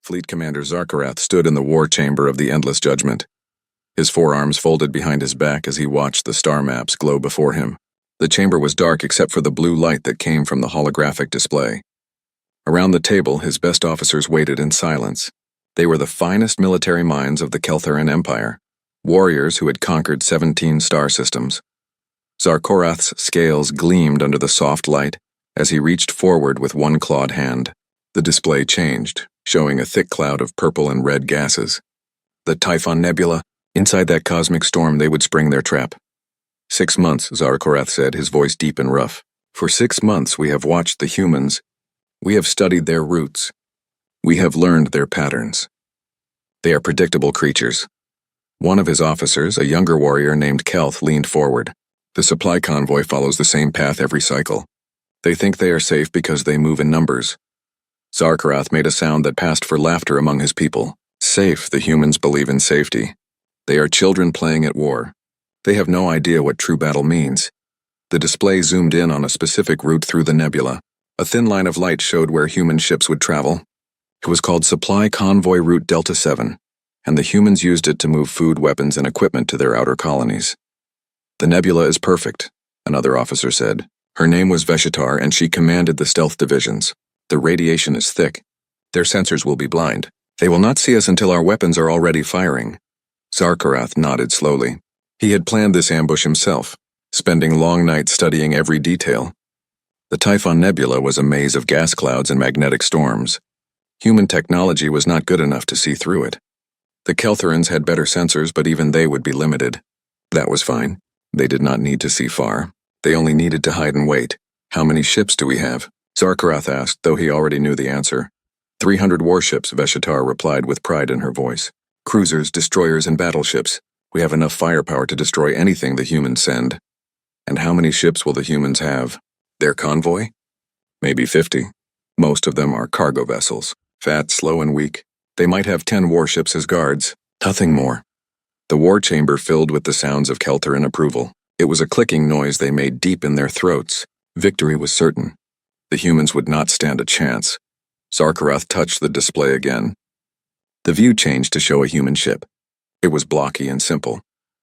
Fleet Commander Zarkarath stood in the war chamber of the Endless Judgment. His forearms folded behind his back as he watched the star maps glow before him. The chamber was dark except for the blue light that came from the holographic display. Around the table, his best officers waited in silence. They were the finest military minds of the Keltheran Empire, warriors who had conquered 17 star systems. Zarkarath's scales gleamed under the soft light as he reached forward with one clawed hand. The display changed, showing a thick cloud of purple and red gases. The Typhon Nebula. Inside that cosmic storm, they would spring their trap. 6 months, Zarkarath said, his voice deep and rough. For 6 months we have watched the humans. We have studied their roots. We have learned their patterns. They are predictable creatures. One of his officers, a younger warrior named Kelth, leaned forward. The supply convoy follows the same path every cycle. They think they are safe because they move in numbers. Zarkarath made a sound that passed for laughter among his people. Safe, the humans believe in safety. They are children playing at war. They have no idea what true battle means. The display zoomed in on a specific route through the nebula. A thin line of light showed where human ships would travel. It was called Supply Convoy Route Delta 7, and the humans used it to move food, weapons, and equipment to their outer colonies. The nebula is perfect, another officer said. Her name was Veshitar, and she commanded the stealth divisions. The radiation is thick. Their sensors will be blind. They will not see us until our weapons are already firing. Zarkarath nodded slowly. He had planned this ambush himself, spending long nights studying every detail. The Typhon Nebula was a maze of gas clouds and magnetic storms. Human technology was not good enough to see through it. The Keltherans had better sensors, but even they would be limited. That was fine. They did not need to see far. They only needed to hide and wait. How many ships do we have? Zarkarath asked, though he already knew the answer. 300 warships, Veshitar replied with pride in her voice. Cruisers, destroyers, and battleships. We have enough firepower to destroy anything the humans send. And how many ships will the humans have? Their convoy? Maybe 50. Most of them are cargo vessels. Fat, slow, and weak. They might have 10 warships as guards. Nothing more. The war chamber filled with the sounds of Keltheran approval. It was a clicking noise they made deep in their throats. Victory was certain. The humans would not stand a chance. Zarkarath touched the display again. The view changed to show a human ship. It was blocky and simple.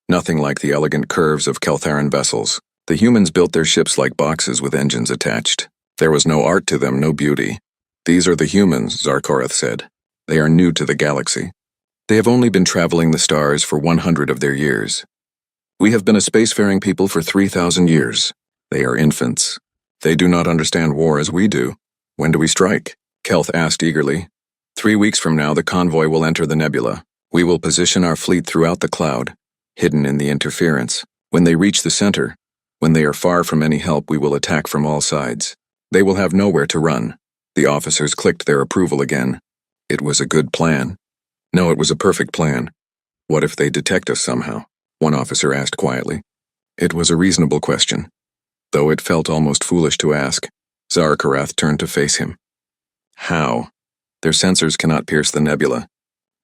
Nothing like the elegant curves of Keltheran vessels. The humans built their ships like boxes with engines attached. There was no art to them, no beauty. These are the humans, Zarkarath said. They are new to the galaxy. They have only been traveling the stars for 100 of their years. We have been a spacefaring people for 3,000 years. They are infants. They do not understand war as we do. When do we strike? Kelth asked eagerly. 3 weeks from now, the convoy will enter the nebula. We will position our fleet throughout the cloud, hidden in the interference. When they reach the center, when they are far from any help, we will attack from all sides. They will have nowhere to run. The officers clicked their approval again. It was a good plan. No, it was a perfect plan. What if they detect us somehow? One officer asked quietly. It was a reasonable question, though it felt almost foolish to ask. Zarkarath turned to face him. How? Their sensors cannot pierce the nebula.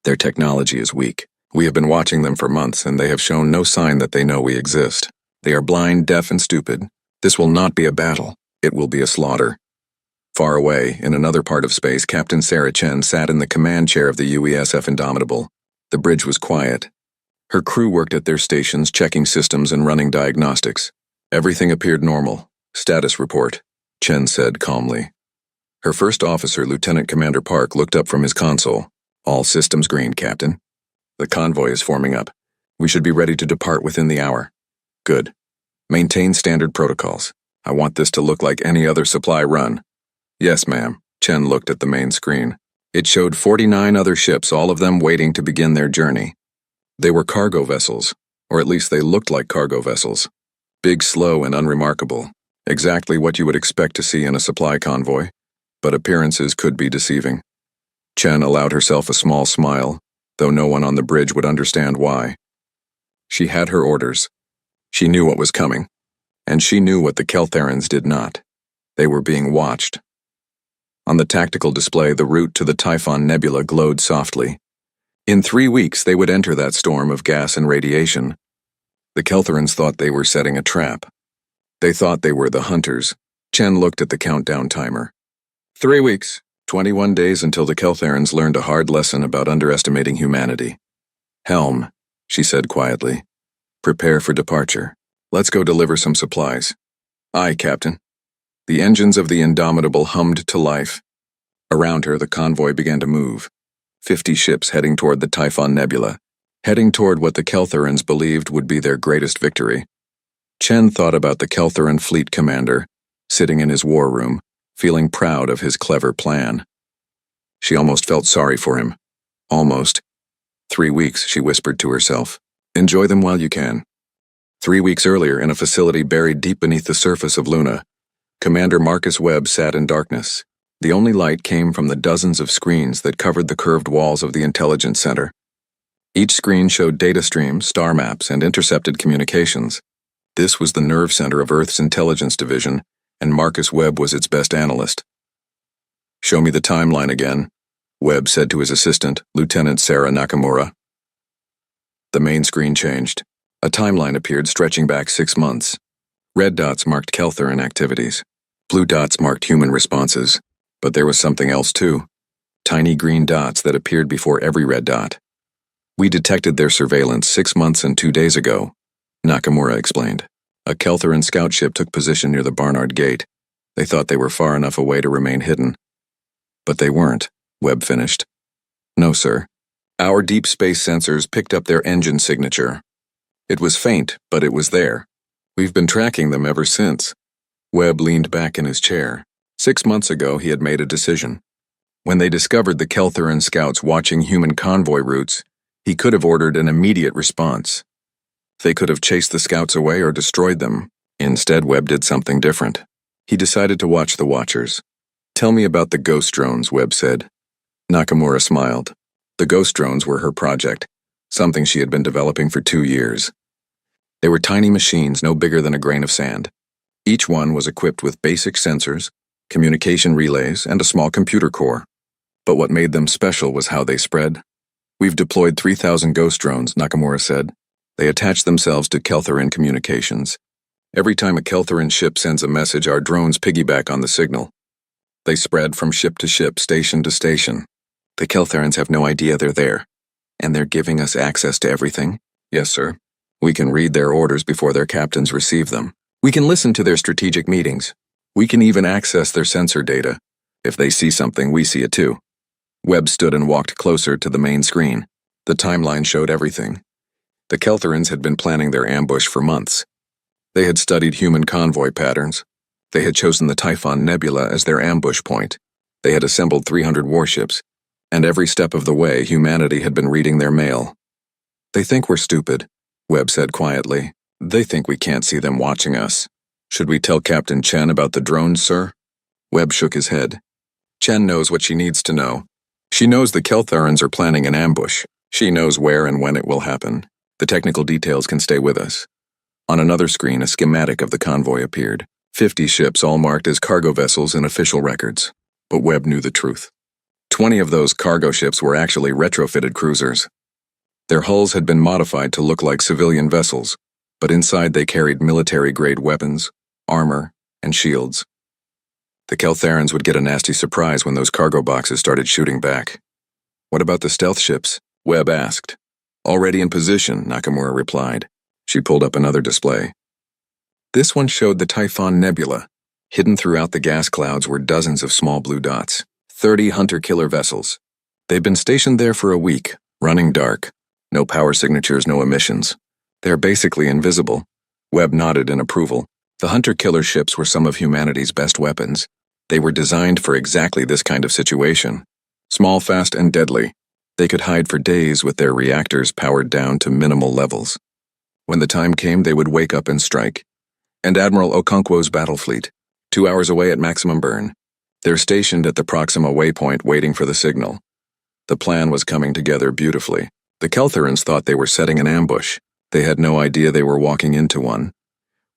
Their technology is weak. We have been watching them for months, and they have shown no sign that they know we exist. They are blind, deaf, and stupid. This will not be a battle. It will be a slaughter. Far away, in another part of space, Captain Sarah Chen sat in the command chair of the UESF Indomitable. The bridge was quiet. Her crew worked at their stations, checking systems and running diagnostics. Everything appeared normal. Status report, Chen said calmly. Her first officer, Lieutenant Commander Park, looked up from his console. All systems green, Captain. The convoy is forming up. We should be ready to depart within the hour. Good. Maintain standard protocols. I want this to look like any other supply run. Yes, ma'am. Chen looked at the main screen. It showed 49 other ships, all of them waiting to begin their journey. They were cargo vessels, or at least they looked like cargo vessels. Big, slow, and unremarkable. Exactly what you would expect to see in a supply convoy, but appearances could be deceiving. Chen allowed herself a small smile, though no one on the bridge would understand why. She had her orders. She knew what was coming, and she knew what the Keltherans did not. They were being watched. On the tactical display, the route to the Typhon Nebula glowed softly. In 3 weeks, they would enter that storm of gas and radiation. The Keltherans thought they were setting a trap. They thought they were the hunters. Chen looked at the countdown timer. 3 weeks. 21 days until the Keltharans learned a hard lesson about underestimating humanity. Helm, she said quietly. Prepare for departure. Let's go deliver some supplies. Aye, Captain. The engines of the Indomitable hummed to life. Around her, the convoy began to move. 50 ships heading toward the Typhon Nebula, heading toward what the Keltharans believed would be their greatest victory. Chen thought about the Keltharan fleet commander, sitting in his war room, feeling proud of his clever plan. She almost felt sorry for him. Almost. 3 weeks, she whispered to herself. Enjoy them while you can. 3 weeks earlier, in a facility buried deep beneath the surface of Luna, Commander Marcus Webb sat in darkness. The only light came from the dozens of screens that covered the curved walls of the intelligence center. Each screen showed data streams, star maps, and intercepted communications. This was the nerve center of Earth's intelligence division, and Marcus Webb was its best analyst. Show me the timeline again, Webb said to his assistant, Lieutenant Sarah Nakamura. The main screen changed. A timeline appeared stretching back 6 months. Red dots marked Keltharan activities. Blue dots marked human responses. But there was something else too. Tiny green dots that appeared before every red dot. We detected their surveillance 6 months and 2 days ago, Nakamura explained. A Keltharan scout ship took position near the Barnard Gate. They thought they were far enough away to remain hidden. But they weren't, Webb finished. No, sir. Our deep space sensors picked up their engine signature. It was faint, but it was there. We've been tracking them ever since. Webb leaned back in his chair. 6 months ago, he had made a decision. When they discovered the Keltharan scouts watching human convoy routes, he could have ordered an immediate response. They could have chased the scouts away or destroyed them. Instead, Webb did something different. He decided to watch the Watchers. Tell me about the ghost drones, Webb said. Nakamura smiled. The ghost drones were her project, something she had been developing for 2 years. They were tiny machines no bigger than a grain of sand. Each one was equipped with basic sensors, communication relays, and a small computer core. But what made them special was how they spread. We've deployed 3,000 ghost drones, Nakamura said. They attach themselves to Keltharan communications. Every time a Keltharan ship sends a message, our drones piggyback on the signal. They spread from ship to ship, station to station. The Keltharans have no idea they're there. And they're giving us access to everything? Yes, sir. We can read their orders before their captains receive them. We can listen to their strategic meetings. We can even access their sensor data. If they see something, we see it too. Webb stood and walked closer to the main screen. The timeline showed everything. The Keltharans had been planning their ambush for months. They had studied human convoy patterns. They had chosen the Typhon Nebula as their ambush point. They had assembled 300 warships, and every step of the way, humanity had been reading their mail. They think we're stupid, Webb said quietly. They think we can't see them watching us. Should we tell Captain Chen about the drones, sir? Webb shook his head. Chen knows what she needs to know. She knows the Keltharans are planning an ambush. She knows where and when it will happen. The technical details can stay with us. On another screen, a schematic of the convoy appeared. 50 ships all marked as cargo vessels in official records. But Webb knew the truth. 20 of those cargo ships were actually retrofitted cruisers. Their hulls had been modified to look like civilian vessels, but inside they carried military-grade weapons, armor, and shields. The Keltharans would get a nasty surprise when those cargo boxes started shooting back. What about the stealth ships? Webb asked. Already in position, Nakamura replied. She pulled up another display. This one showed the Typhon Nebula. Hidden throughout the gas clouds were dozens of small blue dots. 30 hunter-killer vessels. They'd been stationed there for a week, running dark. No power signatures, no emissions. They're basically invisible. Webb nodded in approval. The hunter-killer ships were some of humanity's best weapons. They were designed for exactly this kind of situation. Small, fast, and deadly. They could hide for days with their reactors powered down to minimal levels. When the time came, they would wake up and strike. And Admiral Okonkwo's battle fleet, 2 hours away at maximum burn. They're stationed at the Proxima waypoint waiting for the signal. The plan was coming together beautifully. The Keltharans thought they were setting an ambush. They had no idea they were walking into one.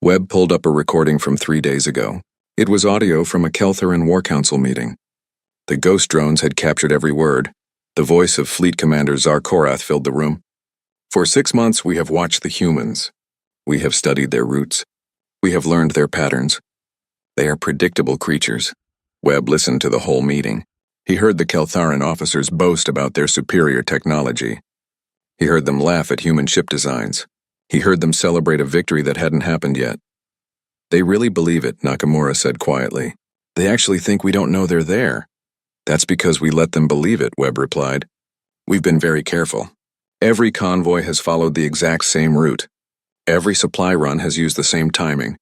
Webb pulled up a recording from 3 days ago. It was audio from a Keltharan War Council meeting. The ghost drones had captured every word. The voice of Fleet Commander Zar Korath filled the room. For 6 months we have watched the humans. We have studied their routes. We have learned their patterns. They are predictable creatures. Webb listened to the whole meeting. He heard the Keltharan officers boast about their superior technology. He heard them laugh at human ship designs. He heard them celebrate a victory that hadn't happened yet. They really believe it, Nakamura said quietly. They actually think we don't know they're there. That's because we let them believe it, Webb replied. We've been very careful. Every convoy has followed the exact same route. Every supply run has used the same timing.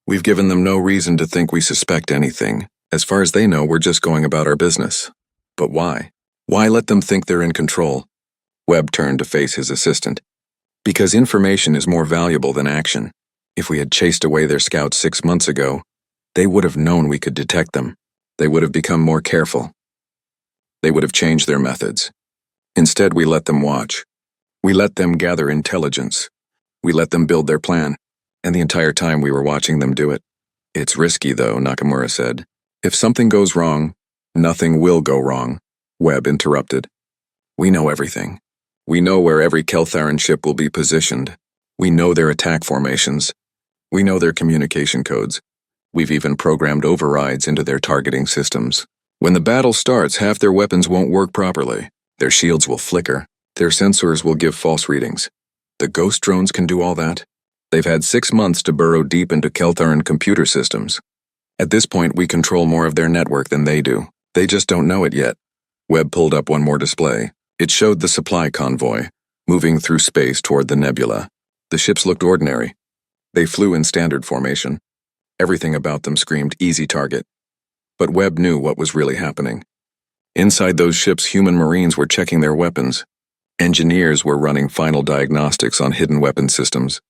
We've given them no reason to think we suspect anything. As far as they know, we're just going about our business. But why? Why let them think they're in control? Webb turned to face his assistant. Because information is more valuable than action. If we had chased away their scouts 6 months ago, they would have known we could detect them. They would have become more careful. They would have changed their methods. Instead, we let them watch. We let them gather intelligence. We let them build their plan. And the entire time we were watching them do it. It's risky, though, Nakamura said. If something goes wrong, nothing will go wrong, Webb interrupted. We know everything. We know where every Keltharan ship will be positioned. We know their attack formations. We know their communication codes. We've even programmed overrides into their targeting systems. When the battle starts, half their weapons won't work properly. Their shields will flicker. Their sensors will give false readings. The ghost drones can do all that. They've had 6 months to burrow deep into Keltharan computer systems. At this point, we control more of their network than they do. They just don't know it yet. Webb pulled up one more display. It showed the supply convoy, moving through space toward the nebula. The ships looked ordinary. They flew in standard formation. Everything about them screamed easy target. But Webb knew what was really happening. Inside those ships, human Marines were checking their weapons. Engineers were running final diagnostics on hidden weapon systems.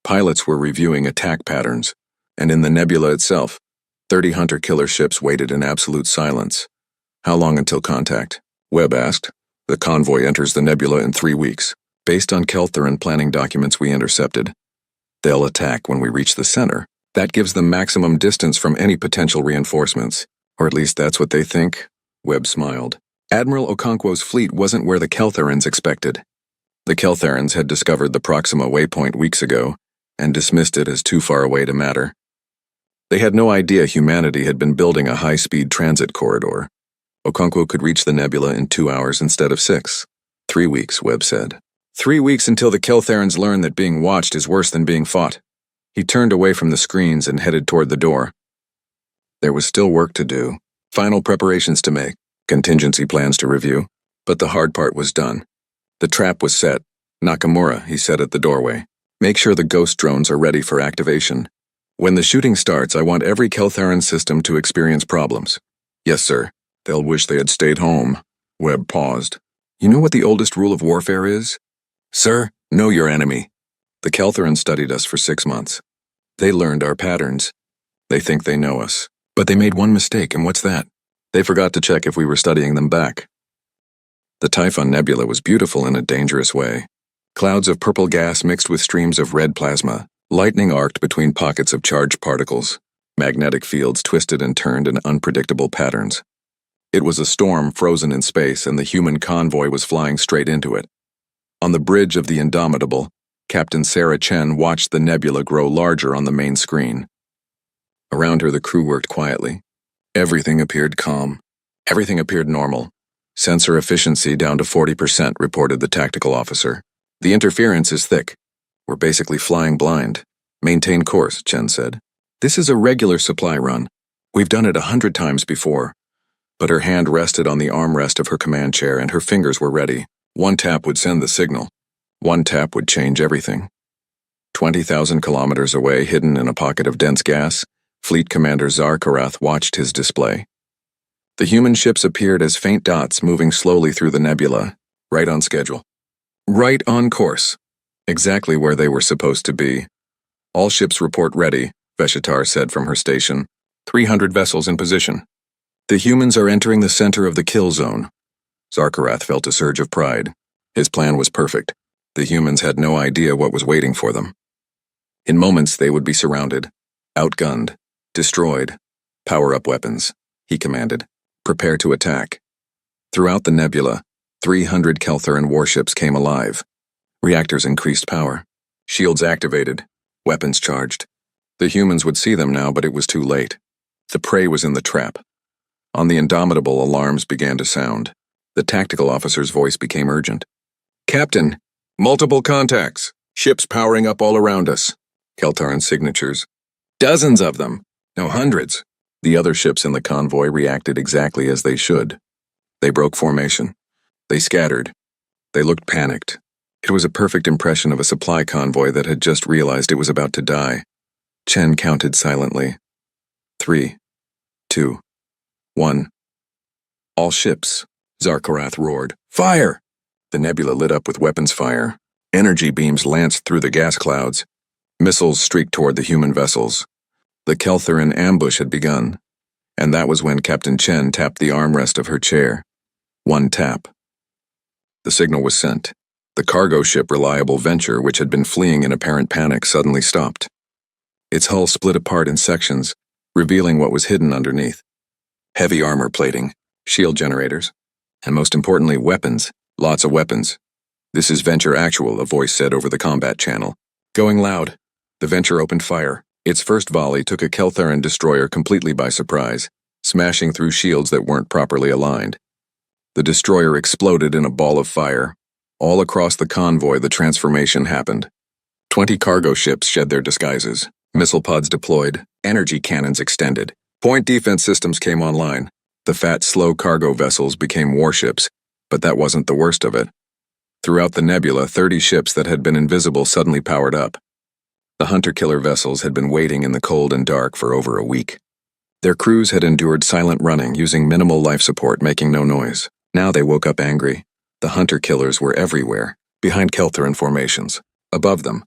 Pilots were reviewing attack patterns. And in the nebula itself, 30 hunter-killer ships waited in absolute silence. How long until contact? Webb asked. The convoy enters the nebula in 3 weeks. Based on Keltharan planning documents we intercepted. They'll attack when we reach the center. That gives them maximum distance from any potential reinforcements. Or at least that's what they think. Webb smiled. Admiral Okonkwo's fleet wasn't where the Keltharans expected. The Keltharans had discovered the Proxima waypoint weeks ago and dismissed it as too far away to matter. They had no idea humanity had been building a high-speed transit corridor. Okonkwo could reach the nebula in 2 hours instead of 6. 3 weeks, Webb said. 3 weeks until the Keltharans learn that being watched is worse than being fought. He turned away from the screens and headed toward the door. There was still work to do, final preparations to make, contingency plans to review, but the hard part was done. The trap was set. Nakamura, he said at the doorway. Make sure the ghost drones are ready for activation. When the shooting starts, I want every Keltharan system to experience problems. Yes, sir. They'll wish they had stayed home. Webb paused. You know what the oldest rule of warfare is? Sir, know your enemy. The Keltharans studied us for 6 months. They learned our patterns. They think they know us. But they made one mistake, and what's that? They forgot to check if we were studying them back. The Typhon Nebula was beautiful in a dangerous way. Clouds of purple gas mixed with streams of red plasma. Lightning arced between pockets of charged particles. Magnetic fields twisted and turned in unpredictable patterns. It was a storm frozen in space, and the human convoy was flying straight into it. On the bridge of the Indomitable, Captain Sarah Chen watched the nebula grow larger on the main screen. Around her, the crew worked quietly. Everything appeared calm. Everything appeared normal. Sensor efficiency down to 40%, reported the tactical officer. The interference is thick. We're basically flying blind. Maintain course, Chen said. This is a regular supply run. We've done it 100 times before. But her hand rested on the armrest of her command chair and her fingers were ready. One tap would send the signal. One tap would change everything. 20,000 kilometers away, hidden in a pocket of dense gas, Fleet Commander Zarkarath watched his display. The human ships appeared as faint dots moving slowly through the nebula, right on schedule. Right on course. Exactly where they were supposed to be. All ships report ready, Veshitar said from her station. 300 vessels in position. The humans are entering the center of the kill zone. Zarkarath felt a surge of pride. His plan was perfect. The humans had no idea what was waiting for them. In moments they would be surrounded, outgunned, destroyed. Power up weapons, he commanded. Prepare to attack. Throughout the nebula, 300 Keltharan warships came alive. Reactors increased power. Shields activated. Weapons charged. The humans would see them now, but it was too late. The prey was in the trap. On the Indomitable, alarms began to sound. The tactical officer's voice became urgent. "Captain, multiple contacts. Ships powering up all around us." Keltaran signatures. "Dozens of them. No, hundreds." The other ships in the convoy reacted exactly as they should. They broke formation. They scattered. They looked panicked. It was a perfect impression of a supply convoy that had just realized it was about to die. Chen counted silently. 3, 2, 1. "All ships," Zarkarath roared. "Fire!" The nebula lit up with weapons fire. Energy beams lanced through the gas clouds. Missiles streaked toward the human vessels. The Keltharan ambush had begun, and that was when Captain Chen tapped the armrest of her chair. One tap. The signal was sent. The cargo ship Reliable Venture, which had been fleeing in apparent panic, suddenly stopped. Its hull split apart in sections, revealing what was hidden underneath. Heavy armor plating, shield generators, and most importantly, weapons. Lots of weapons. "This is Venture Actual," a voice said over the combat channel. Going loud, the Venture opened fire. Its first volley took a Keltharan destroyer completely by surprise, smashing through shields that weren't properly aligned. The destroyer exploded in a ball of fire. All across the convoy, the transformation happened. 20 cargo ships shed their disguises. Missile pods deployed. Energy cannons extended. Point defense systems came online. The fat, slow cargo vessels became warships, but that wasn't the worst of it. Throughout the nebula, 30 ships that had been invisible suddenly powered up. The hunter-killer vessels had been waiting in the cold and dark for over a week. Their crews had endured silent running, using minimal life support, making no noise. Now they woke up angry. The hunter-killers were everywhere, behind Keltharan formations, above them,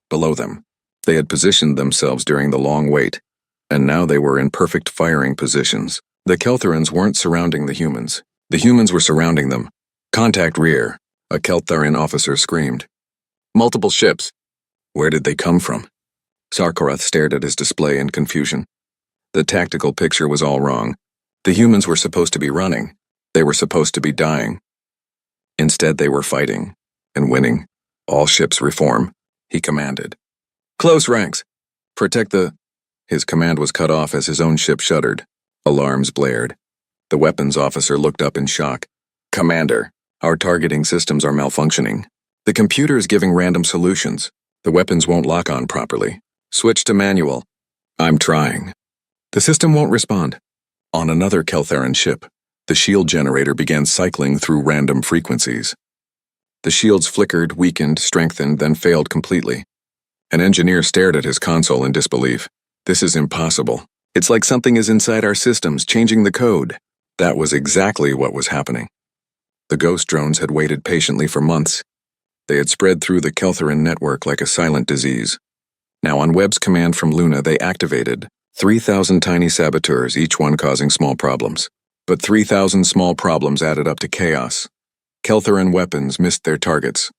below them. They had positioned themselves during the long wait, and now they were in perfect firing positions. The Keltharans weren't surrounding the humans. The humans were surrounding them. "Contact rear," a Keltharan officer screamed. "Multiple ships." Where did they come from? Zarkarath stared at his display in confusion. The tactical picture was all wrong. The humans were supposed to be running. They were supposed to be dying. Instead, they were fighting and winning. "All ships reform," he commanded. "Close ranks. Protect the—" His command was cut off as his own ship shuddered. Alarms blared. The weapons officer looked up in shock. "Commander, our targeting systems are malfunctioning. The computer is giving random solutions. The weapons won't lock on properly. Switch to manual." "I'm trying." "The system won't respond." On another Keltharan ship, the shield generator began cycling through random frequencies. The shields flickered, weakened, strengthened, then failed completely. An engineer stared at his console in disbelief. "This is impossible. It's like something is inside our systems, changing the code." That was exactly what was happening. The ghost drones had waited patiently for months. They had spread through the Keltharan network like a silent disease. Now, on Webb's command from Luna, they activated 3,000 tiny saboteurs, each one causing small problems. But 3,000 small problems added up to chaos. Keltharan weapons missed their targets.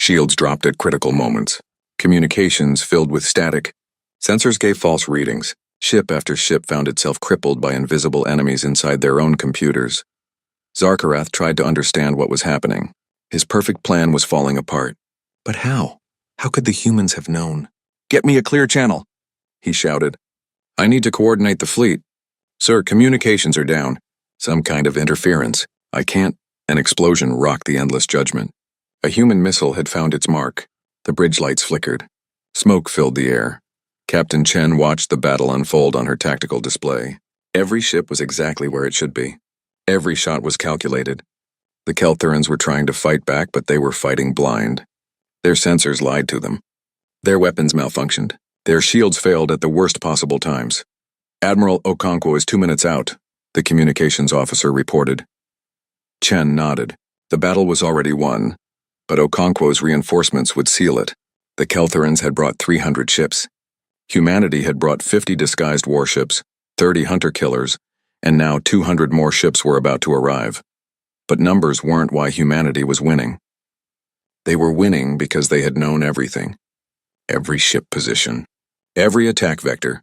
Shields dropped at critical moments. Communications filled with static. Sensors gave false readings. Ship after ship found itself crippled by invisible enemies inside their own computers. Zarkarath tried to understand what was happening. His perfect plan was falling apart. But how? How could the humans have known? "Get me a clear channel," he shouted. "I need to coordinate the fleet." "Sir, communications are down. Some kind of interference. I can't—" An explosion rocked the Endless Judgment. A human missile had found its mark. The bridge lights flickered. Smoke filled the air. Captain Chen watched the battle unfold on her tactical display. Every ship was exactly where it should be. Every shot was calculated. The Keltharans were trying to fight back, but they were fighting blind. Their sensors lied to them. Their weapons malfunctioned. Their shields failed at the worst possible times. "Admiral Okonkwo is 2 minutes out," the communications officer reported. Chen nodded. The battle was already won, but Okonkwo's reinforcements would seal it. The Keltharans had brought 300 ships. Humanity had brought 50 disguised warships, 30 hunter-killers, and now 200 more ships were about to arrive. But numbers weren't why humanity was winning. They were winning because they had known everything. Every ship position, every attack vector,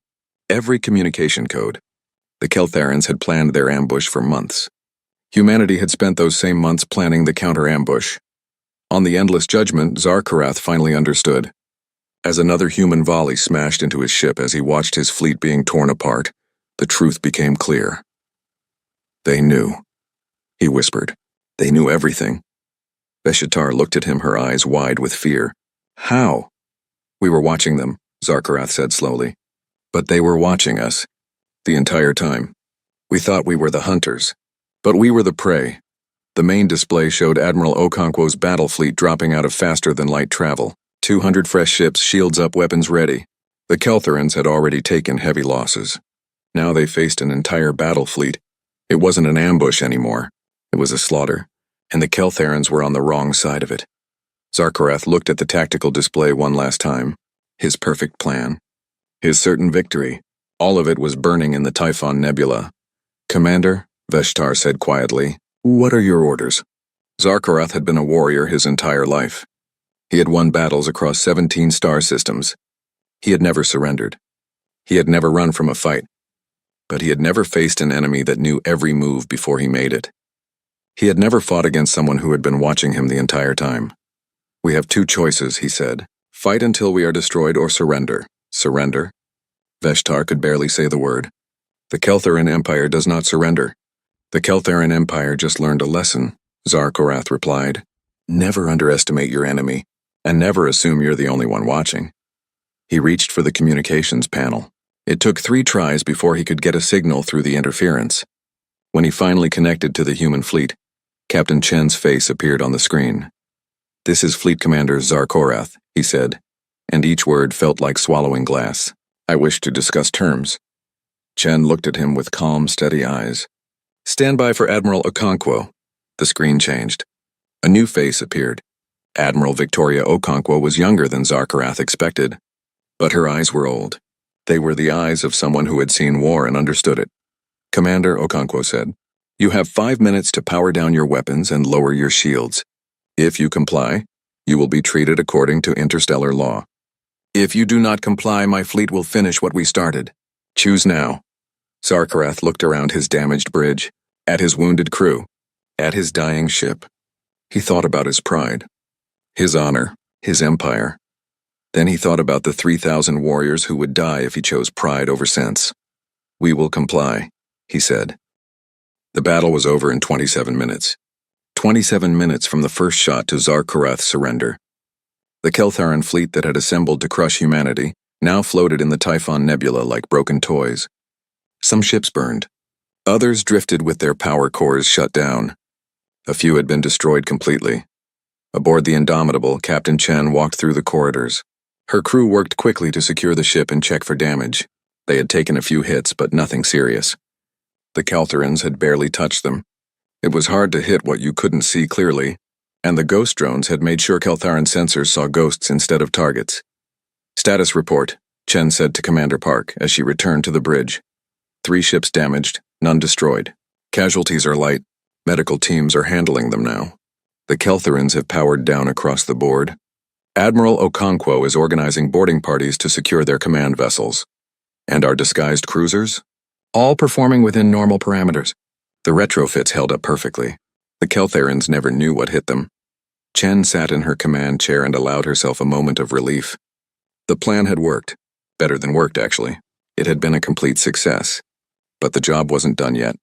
every communication code. The Keltharans had planned their ambush for months. Humanity had spent those same months planning the counter-ambush. On the Endless Judgment, Zarkarath finally understood. As another human volley smashed into his ship as he watched his fleet being torn apart, the truth became clear. They knew. He whispered. They knew everything. Veshitar looked at him, her eyes wide with fear. How? We were watching them, Zarkarath said slowly. But they were watching us. The entire time. We thought we were the hunters. But we were the prey. The main display showed Admiral Okonkwo's battle fleet dropping out of faster-than-light travel. 200 fresh ships, shields up, weapons ready. The Keltherans had already taken heavy losses. Now they faced an entire battle fleet. It wasn't an ambush anymore. It was a slaughter, and the Keltherans were on the wrong side of it. Zarkarath looked at the tactical display one last time. His perfect plan. His certain victory. All of it was burning in the Typhon Nebula. Commander, Veshitar said quietly, what are your orders? Zarkarath had been a warrior his entire life. He had won battles across 17 star systems. He had never surrendered. He had never run from a fight. But he had never faced an enemy that knew every move before he made it. He had never fought against someone who had been watching him the entire time. We have two choices, he said. Fight until we are destroyed or surrender. Surrender? Veshitar could barely say the word. The Keltheran Empire does not surrender. The Keltheran Empire just learned a lesson, Zarkarath replied. Never underestimate your enemy, and never assume you're the only one watching. He reached for the communications panel. It took 3 tries before he could get a signal through the interference. When he finally connected to the human fleet, Captain Chen's face appeared on the screen. This is Fleet Commander Zarkarath, he said, and each word felt like swallowing glass. I wish to discuss terms. Chen looked at him with calm, steady eyes. Stand by for Admiral Okonkwo. The screen changed. A new face appeared. Admiral Victoria Okonkwo was younger than Zarkarath expected, but her eyes were old. They were the eyes of someone who had seen war and understood it. Commander, Okonkwo said, you have 5 minutes to power down your weapons and lower your shields. If you comply, you will be treated according to interstellar law. If you do not comply, my fleet will finish what we started. Choose now. Zarkarath looked around his damaged bridge, at his wounded crew, at his dying ship. He thought about his pride, his honor, his empire. Then he thought about the 3,000 warriors who would die if he chose pride over sense. We will comply, he said. The battle was over in 27 minutes. 27 minutes from the first shot to Zarkarath's surrender. The Keltheran fleet that had assembled to crush humanity now floated in the Typhon Nebula like broken toys. Some ships burned. Others drifted with their power cores shut down. A few had been destroyed completely. Aboard the Indomitable, Captain Chen walked through the corridors. Her crew worked quickly to secure the ship and check for damage. They had taken a few hits, but nothing serious. The Keltherans had barely touched them. It was hard to hit what you couldn't see clearly, and the ghost drones had made sure Keltheran sensors saw ghosts instead of targets. Status report, Chen said to Commander Park as she returned to the bridge. 3 ships damaged, none destroyed. Casualties are light. Medical teams are handling them now. The Keltherans have powered down across the board. Admiral Okonkwo is organizing boarding parties to secure their command vessels. And our disguised cruisers? All performing within normal parameters. The retrofits held up perfectly. The Keltherans never knew what hit them. Chen sat in her command chair and allowed herself a moment of relief. The plan had worked. Better than worked, actually. It had been a complete success. But the job wasn't done yet.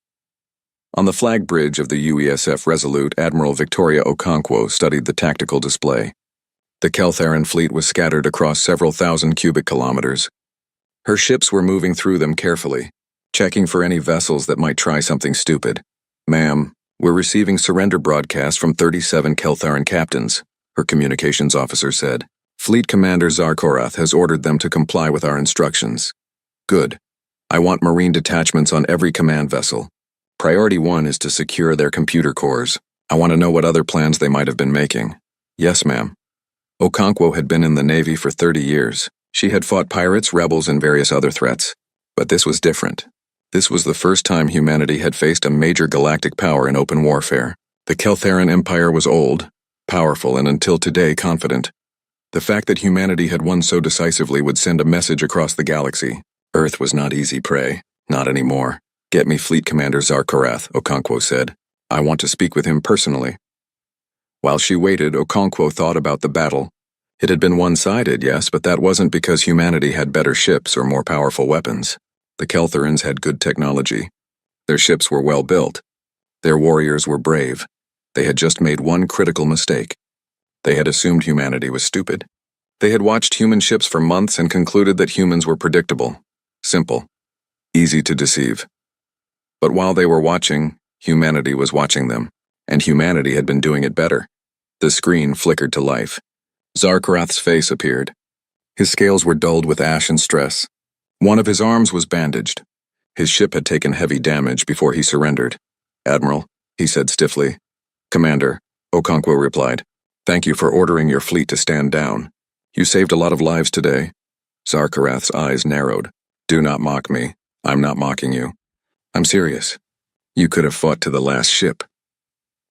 On the flag bridge of the UESF Resolute, Admiral Victoria Okonkwo studied the tactical display. The Keltheran fleet was scattered across several thousand cubic kilometers. Her ships were moving through them carefully, checking for any vessels that might try something stupid. Ma'am, we're receiving surrender broadcasts from 37 Keltheran captains, her communications officer said. Fleet Commander Zarkarath has ordered them to comply with our instructions. Good. I want Marine detachments on every command vessel. Priority 1 is to secure their computer cores. I want to know what other plans they might have been making. Yes, ma'am. Okonkwo had been in the Navy for 30 years. She had fought pirates, rebels, and various other threats. But this was different. This was the first time humanity had faced a major galactic power in open warfare. The Keltheran Empire was old, powerful, and until today confident. The fact that humanity had won so decisively would send a message across the galaxy. Earth was not easy prey. Not anymore. Get me Fleet Commander Zarkarath, Okonkwo said. I want to speak with him personally. While she waited, Okonkwo thought about the battle. It had been one-sided, yes, but that wasn't because humanity had better ships or more powerful weapons. The Keltherans had good technology. Their ships were well built, Their warriors were brave. They had just made one critical mistake. They had assumed humanity was stupid. They had watched human ships for months and concluded that humans were predictable, simple, easy to deceive. But while they were watching, humanity was watching them, and humanity had been doing it better. The screen flickered to life. Zarkarath's face appeared. His scales were dulled with ash and stress. One of his arms was bandaged. His ship had taken heavy damage before he surrendered. "Admiral," he said stiffly. "Commander," Okonkwo replied. "Thank you for ordering your fleet to stand down. You saved a lot of lives today." Zarkarath's eyes narrowed. "Do not mock me. I'm not mocking you. I'm serious. You could have fought to the last ship.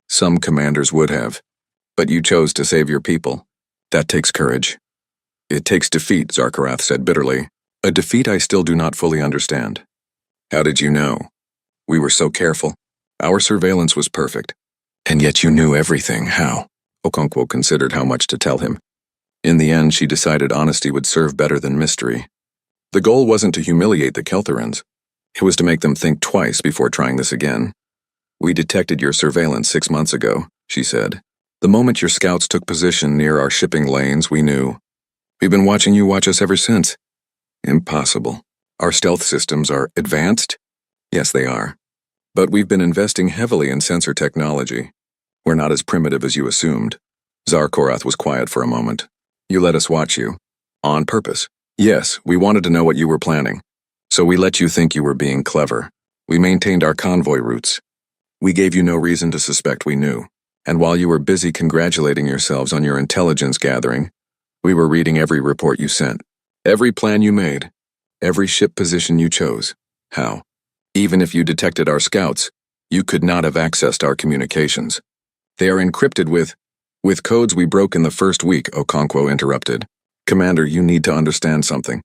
Some commanders would have. But you chose to save your people. That takes courage." "It takes defeat," Zarkarath said bitterly. "A defeat I still do not fully understand." "How did you know? We were so careful. Our surveillance was perfect. And yet you knew everything. How?" Okonkwo considered how much to tell him. In the end, she decided honesty would serve better than mystery. The goal wasn't to humiliate the Keltherans. It was to make them think twice before trying this again. "We detected your surveillance 6 months ago," she said. "The moment your scouts took position near our shipping lanes, we knew. We've been watching you watch us ever since." "Impossible. Our stealth systems are advanced?" "Yes, they are. But we've been investing heavily in sensor technology. We're not as primitive as you assumed." Zarkarath was quiet for a moment. "You let us watch you. On purpose." "Yes, we wanted to know what you were planning. So we let you think you were being clever. We maintained our convoy routes. We gave you no reason to suspect we knew. And while you were busy congratulating yourselves on your intelligence gathering, we were reading every report you sent, every plan you made, every ship position you chose. How? Even if you detected our scouts, you could not have accessed our communications. They are encrypted with codes we broke in the first week," Okonkwo interrupted. "Commander, you need to understand something.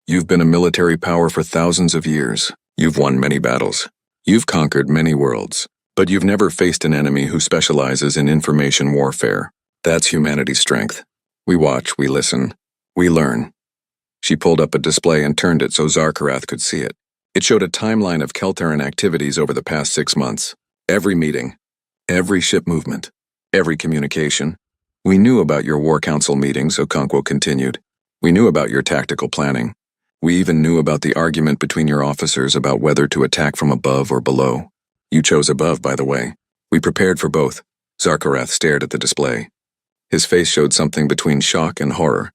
You've been a military power for thousands of years. You've won many battles. You've conquered many worlds. But you've never faced an enemy who specializes in information warfare. That's humanity's strength. We watch, we listen, we learn." She pulled up a display and turned it so Zarkarath could see it. It showed a timeline of Keltaran activities over the past 6 months. Every meeting, every ship movement, every communication. "We knew about your War Council meetings," Okonkwo continued. "We knew about your tactical planning. We even knew about the argument between your officers about whether to attack from above or below. You chose above, by the way. We prepared for both." Zarkarath stared at the display. His face showed something between shock and horror.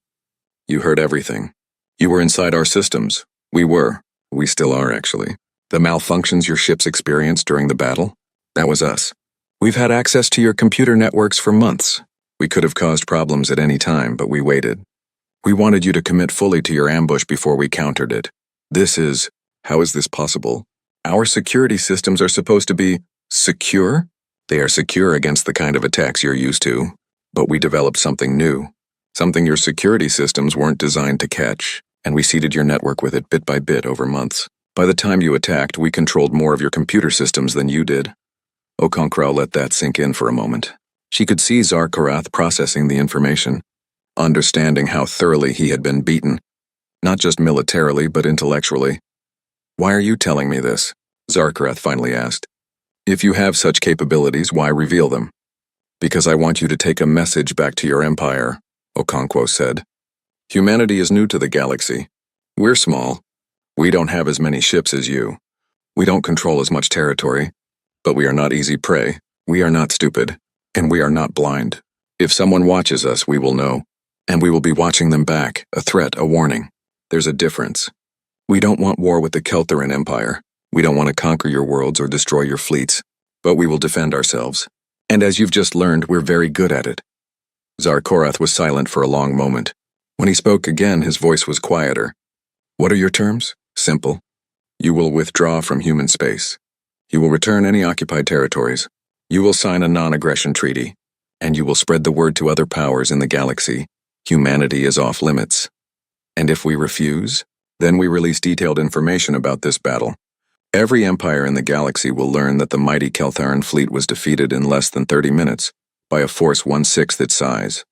"You heard everything. You were inside our systems. We were. We still are, actually. The malfunctions your ships experienced during the battle? That was us. We've had access to your computer networks for months. We could have caused problems at any time, but we waited. We wanted you to commit fully to your ambush before we countered it. How is this possible? Our security systems are supposed to be secure? They are secure against the kind of attacks you're used to. But we developed something new. Something your security systems weren't designed to catch, and we seeded your network with it bit by bit over months. By the time you attacked, we controlled more of your computer systems than you did." Okonkwo let that sink in for a moment. She could see Zarkarath processing the information, understanding how thoroughly he had been beaten, not just militarily but intellectually. "Why are you telling me this?" Zarkarath finally asked. "If you have such capabilities, why reveal them?" "Because I want you to take a message back to your empire," Okonkwo said. "Humanity is new to the galaxy. We're small. We don't have as many ships as you. We don't control as much territory. But we are not easy prey. We are not stupid. And we are not blind. If someone watches us, we will know. And we will be watching them back, a threat, a warning. There's a difference. We don't want war with the Keltaran Empire. We don't want to conquer your worlds or destroy your fleets. But we will defend ourselves. And as you've just learned, we're very good at it." Zarkarath was silent for a long moment. When he spoke again, his voice was quieter. "What are your terms? Simple. You will withdraw from human space. You will return any occupied territories. You will sign a non-aggression treaty. And you will spread the word to other powers in the galaxy. Humanity is off limits. And if we refuse, then we release detailed information about this battle. Every empire in the galaxy will learn that the mighty Keltharan fleet was defeated in less than 30 minutes by a force 1/6 its size.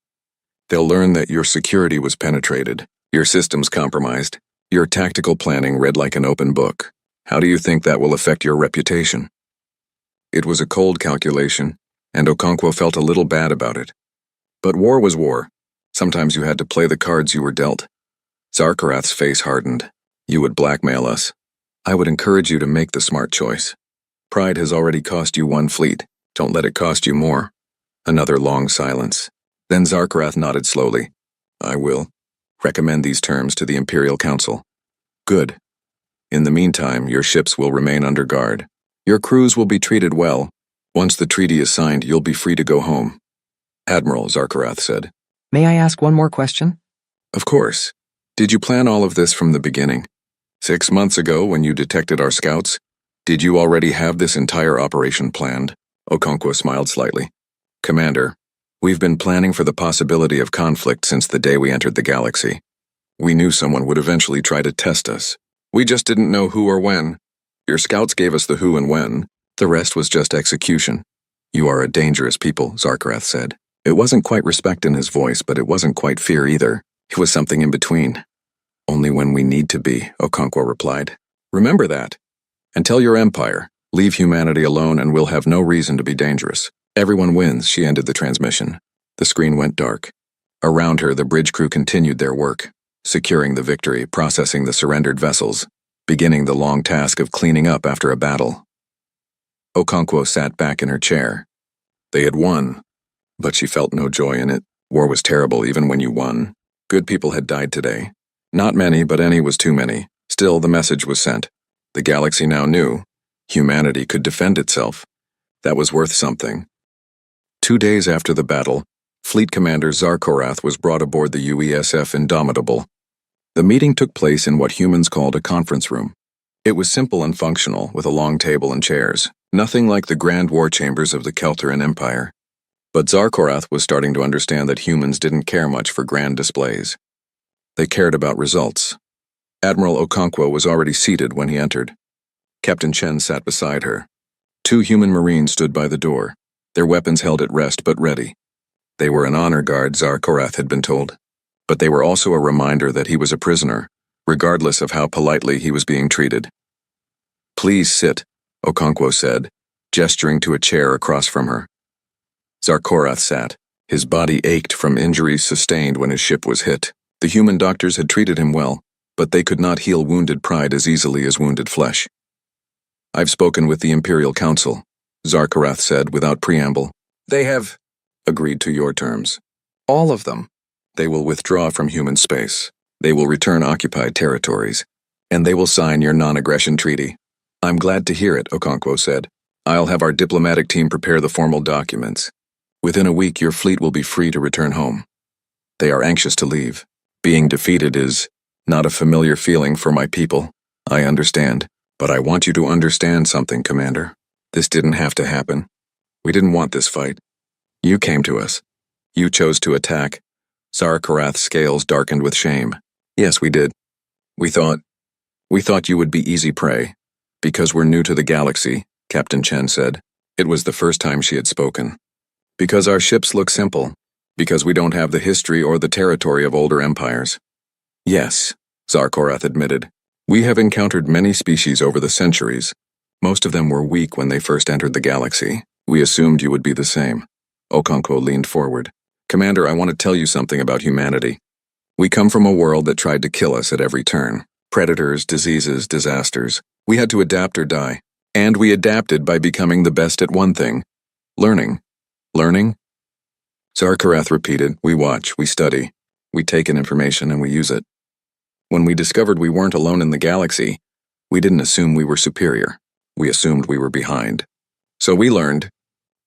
They'll learn that your security was penetrated, your systems compromised, your tactical planning read like an open book. How do you think that will affect your reputation?" It was a cold calculation, and Okonkwo felt a little bad about it. But war was war. Sometimes you had to play the cards you were dealt. Zarkarath's face hardened. You would blackmail us. I would encourage you to make the smart choice. Pride has already cost you one fleet. Don't let it cost you more. Another long silence. Then Zarkarath nodded slowly. I will recommend these terms to the Imperial Council. Good. In the meantime, your ships will remain under guard. Your crews will be treated well. Once the treaty is signed, you'll be free to go home. Admiral, Zarkarath said. May I ask one more question? Of course. Did you plan all of this from the beginning? 6 months ago, when you detected our scouts, did you already have this entire operation planned? Okonkwo smiled slightly. Commander, we've been planning for the possibility of conflict since the day we entered the galaxy. We knew someone would eventually try to test us. We just didn't know who or when. Your scouts gave us the who and when. The rest was just execution. You are a dangerous people, Zarkarath said. It wasn't quite respect in his voice, but it wasn't quite fear either. It was something in between. Only when we need to be, Okonkwo replied. Remember that. And tell your empire, leave humanity alone and we'll have no reason to be dangerous. Everyone wins, she ended the transmission. The screen went dark. Around her, the bridge crew continued their work, securing the victory, processing the surrendered vessels, beginning the long task of cleaning up after a battle. Okonkwo sat back in her chair. They had won, but she felt no joy in it. War was terrible even when you won. Good people had died today. Not many, but any was too many. Still, the message was sent. The galaxy now knew. Humanity could defend itself. That was worth something. 2 days after the battle, Fleet Commander Zarkarath was brought aboard the UESF Indomitable. The meeting took place in what humans called a conference room. It was simple and functional, with a long table and chairs. Nothing like the grand war chambers of the Keltheran Empire. But Zarkarath was starting to understand that humans didn't care much for grand displays. They cared about results. Admiral Okonkwo was already seated when he entered. Captain Chen sat beside her. 2 human marines stood by the door, their weapons held at rest but ready. They were an honor guard, Zarkarath had been told. But they were also a reminder that he was a prisoner, regardless of how politely he was being treated. Please sit, Okonkwo said, gesturing to a chair across from her. Zarkarath sat. His body ached from injuries sustained when his ship was hit. The human doctors had treated him well, but they could not heal wounded pride as easily as wounded flesh. I've spoken with the Imperial Council, Zarkarath said without preamble. They have agreed to your terms. All of them. They will withdraw from human space. They will return occupied territories. And they will sign your non-aggression treaty. I'm glad to hear it, Okonkwo said. I'll have our diplomatic team prepare the formal documents. Within a week, your fleet will be free to return home. They are anxious to leave. Being defeated is not a familiar feeling for my people. I understand. But I want you to understand something, Commander. This didn't have to happen. We didn't want this fight. You came to us. You chose to attack. Zarkarath's scales darkened with shame. Yes, we did. We thought you would be easy prey. Because we're new to the galaxy, Captain Chen said. It was the first time she had spoken. Because our ships look simple. Because we don't have the history or the territory of older empires. Yes, Zarkarath admitted. We have encountered many species over the centuries. Most of them were weak when they first entered the galaxy. We assumed you would be the same. Okonkwo leaned forward. Commander, I want to tell you something about humanity. We come from a world that tried to kill us at every turn. Predators, diseases, disasters. We had to adapt or die. And we adapted by becoming the best at one thing. Learning. Learning? Zarkarath repeated, we watch, we study. We take in information and we use it. When we discovered we weren't alone in the galaxy, we didn't assume we were superior. We assumed we were behind. So we learned.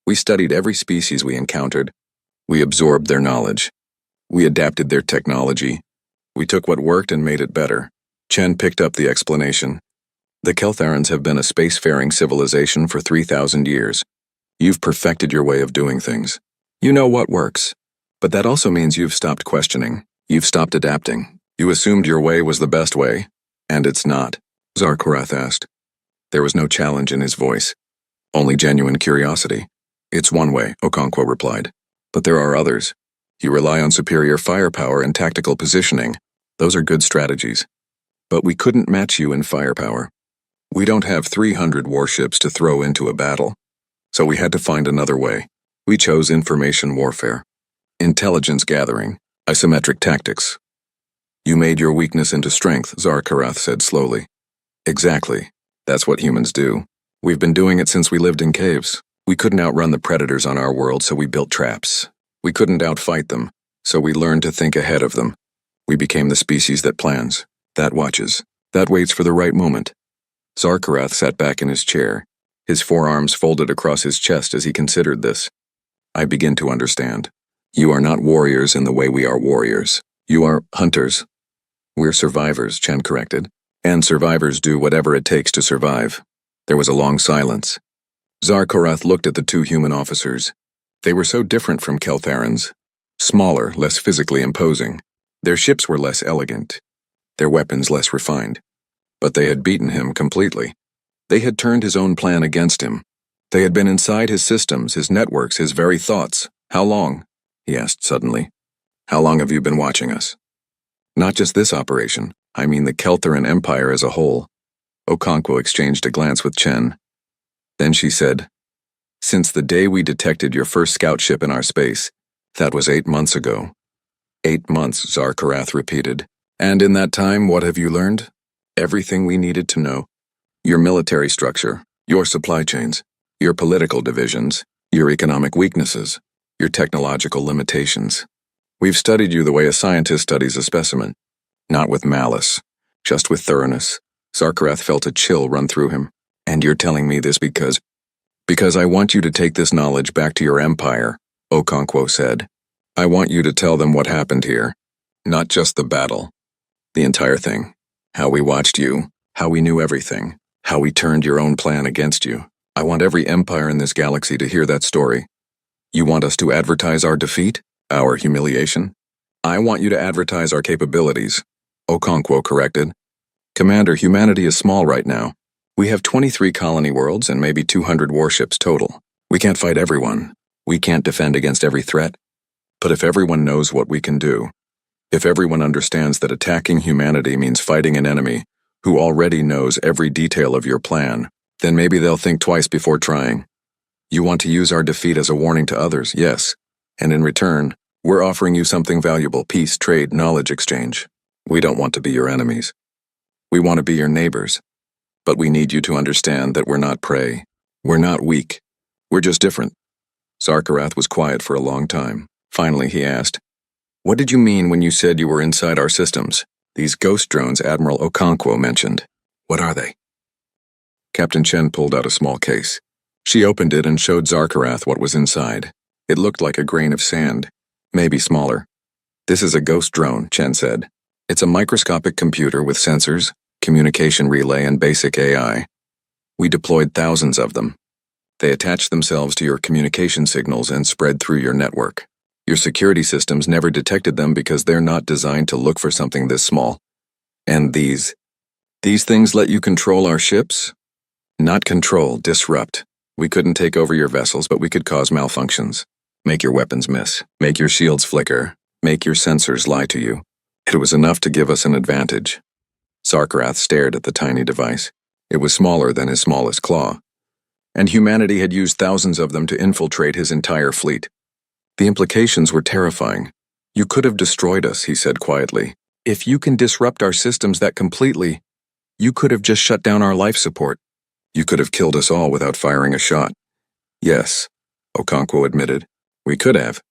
We studied every species we encountered. We absorbed their knowledge. We adapted their technology. We took what worked and made it better. Chen picked up the explanation. The Keltharans have been a spacefaring civilization for 3,000 years. You've perfected your way of doing things. You know what works. But that also means you've stopped questioning. You've stopped adapting. You assumed your way was the best way, and it's not, Zarkarath asked. There was no challenge in his voice, only genuine curiosity. It's one way, Okonkwo replied. But there are others. You rely on superior firepower and tactical positioning. Those are good strategies. But we couldn't match you in firepower. We don't have 300 warships to throw into a battle. So we had to find another way. We chose information warfare. Intelligence gathering. Isometric tactics. You made your weakness into strength, Zarkarath said slowly. Exactly. That's what humans do. We've been doing it since we lived in caves. We couldn't outrun the predators on our world, so we built traps. We couldn't outfight them, so we learned to think ahead of them. We became the species that plans, that watches, that waits for the right moment. Zarkarath sat back in his chair, his forearms folded across his chest as he considered this. I begin to understand. You are not warriors in the way we are warriors. You are hunters. We're survivors, Chen corrected. And survivors do whatever it takes to survive. There was a long silence. Zarkarath looked at the two human officers. They were so different from Keltharans. Smaller, less physically imposing. Their ships were less elegant. Their weapons less refined. But they had beaten him completely. They had turned his own plan against him. They had been inside his systems, his networks, his very thoughts. How long? He asked suddenly. How long have you been watching us? Not just this operation. I mean the Keltharan Empire as a whole. Okonkwo exchanged a glance with Chen. Then she said, Since the day we detected your first scout ship in our space, that was 8 months ago. 8 months, Zarkarath repeated. And in that time, what have you learned? Everything we needed to know. Your military structure, your supply chains, your political divisions, your economic weaknesses, your technological limitations. We've studied you the way a scientist studies a specimen. Not with malice, just with thoroughness. Zarkarath felt a chill run through him. And you're telling me this because I want you to take this knowledge back to your empire, Okonkwo said. I want you to tell them what happened here. Not just the battle. The entire thing. How we watched you, how we knew everything, how we turned your own plan against you. I want every empire in this galaxy to hear that story. You want us to advertise our defeat? Our humiliation? I want you to advertise our capabilities, Okonkwo corrected. Commander, humanity is small right now. We have 23 colony worlds and maybe 200 warships total. We can't fight everyone. We can't defend against every threat. But if everyone knows what we can do, if everyone understands that attacking humanity means fighting an enemy who already knows every detail of your plan, then maybe they'll think twice before trying. You want to use our defeat as a warning to others, yes. And in return, we're offering you something valuable: peace, trade, knowledge exchange. We don't want to be your enemies. We want to be your neighbors. But we need you to understand that we're not prey. We're not weak. We're just different. Zarkarath was quiet for a long time. Finally, he asked, What did you mean when you said you were inside our systems? These ghost drones Admiral Okonkwo mentioned. What are they? Captain Chen pulled out a small case. She opened it and showed Zarkarath what was inside. It looked like a grain of sand, maybe smaller. This is a ghost drone, Chen said. It's a microscopic computer with sensors, communication relay, and basic AI. We deployed thousands of them. They attach themselves to your communication signals and spread through your network. Your security systems never detected them because they're not designed to look for something this small. And these things let you control our ships? Not control, disrupt. We couldn't take over your vessels, but we could cause malfunctions. Make your weapons miss. Make your shields flicker. Make your sensors lie to you. It was enough to give us an advantage. Zarkarath stared at the tiny device. It was smaller than his smallest claw. And humanity had used thousands of them to infiltrate his entire fleet. The implications were terrifying. You could have destroyed us, he said quietly. If you can disrupt our systems that completely, you could have just shut down our life support. You could have killed us all without firing a shot. Yes, Okonkwo admitted. We could have.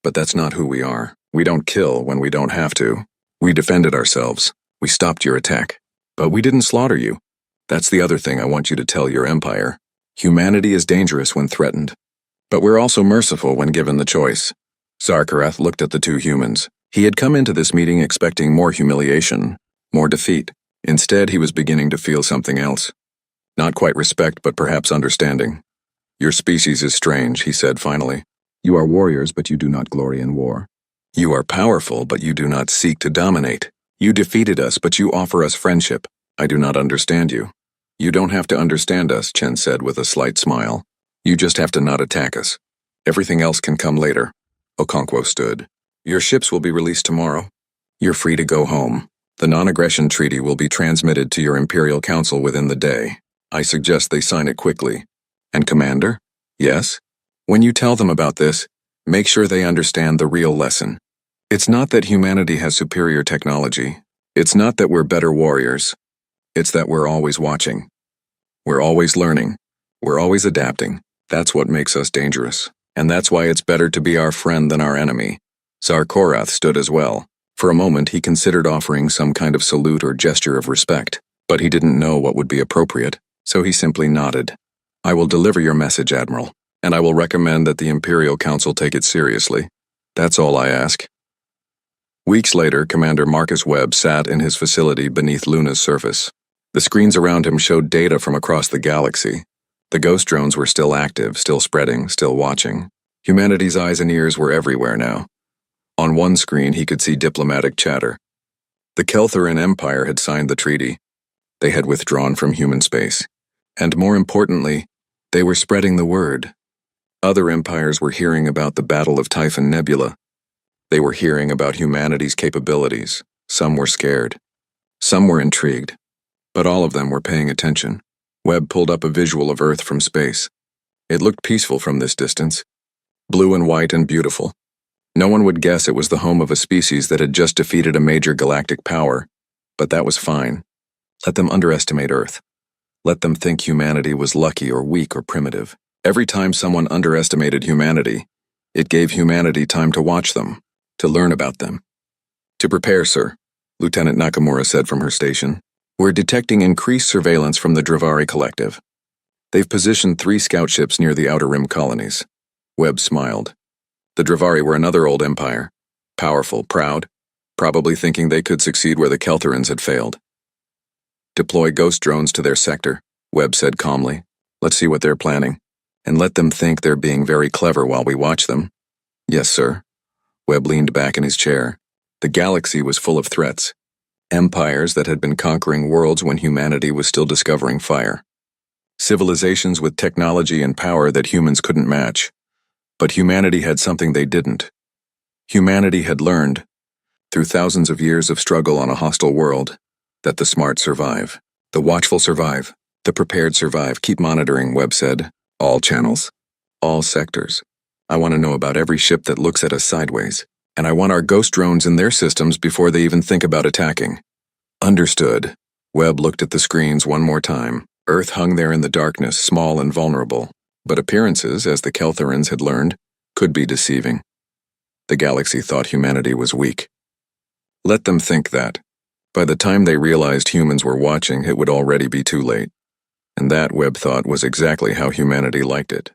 But that's not who we are. We don't kill when we don't have to. We defended ourselves. We stopped your attack. But we didn't slaughter you. That's the other thing I want you to tell your empire. Humanity is dangerous when threatened. But we're also merciful when given the choice. Zarkarath looked at the two humans. He had come into this meeting expecting more humiliation, more defeat. Instead, he was beginning to feel something else. Not quite respect, but perhaps understanding. Your species is strange, he said finally. You are warriors, but you do not glory in war. You are powerful, but you do not seek to dominate. You defeated us, but you offer us friendship. I do not understand you. You don't have to understand us, Chen said with a slight smile. You just have to not attack us. Everything else can come later. Okonkwo stood. Your ships will be released tomorrow. You're free to go home. The non-aggression treaty will be transmitted to your Imperial Council within the day. I suggest they sign it quickly. And Commander, Yes? When you tell them about this, make sure they understand the real lesson. It's not that humanity has superior technology. It's not that we're better warriors. It's that we're always watching. We're always learning. We're always adapting. That's what makes us dangerous. And that's why it's better to be our friend than our enemy. Tsar Korath stood as well. For a moment, he considered offering some kind of salute or gesture of respect, but he didn't know what would be appropriate, so he simply nodded. I will deliver your message, Admiral, and I will recommend that the Imperial Council take it seriously. That's all I ask. Weeks later, Commander Marcus Webb sat in his facility beneath Luna's surface. The screens around him showed data from across the galaxy. The ghost drones were still active, still spreading, still watching. Humanity's eyes and ears were everywhere now. On one screen, he could see diplomatic chatter. The Keltheran Empire had signed the treaty. They had withdrawn from human space. And more importantly, they were spreading the word. Other empires were hearing about the Battle of Typhon Nebula. They were hearing about humanity's capabilities. Some were scared. Some were intrigued. But all of them were paying attention. Webb pulled up a visual of Earth from space. It looked peaceful from this distance. Blue and white and beautiful. No one would guess it was the home of a species that had just defeated a major galactic power. But that was fine. Let them underestimate Earth. Let them think humanity was lucky or weak or primitive. Every time someone underestimated humanity, it gave humanity time to watch them, to learn about them. To prepare, sir, Lieutenant Nakamura said from her station. We're detecting increased surveillance from the Dravari Collective. They've positioned 3 scout ships near the Outer Rim colonies. Webb smiled. The Dravari were another old empire. Powerful, proud, probably thinking they could succeed where the Keltherans had failed. Deploy ghost drones to their sector, Webb said calmly. Let's see what they're planning. And let them think they're being very clever while we watch them. Yes, sir. Webb leaned back in his chair. The galaxy was full of threats. Empires that had been conquering worlds when humanity was still discovering fire. Civilizations with technology and power that humans couldn't match. But humanity had something they didn't. Humanity had learned, through thousands of years of struggle on a hostile world, that the smart survive. The watchful survive. The prepared survive. Keep monitoring, Webb said. All channels. All sectors. I want to know about every ship that looks at us sideways. And I want our ghost drones in their systems before they even think about attacking. Understood. Webb looked at the screens one more time. Earth hung there in the darkness, small and vulnerable. But appearances, as the Keltherans had learned, could be deceiving. The galaxy thought humanity was weak. Let them think that. By the time they realized humans were watching, it would already be too late. And that, Webb thought, was exactly how humanity liked it.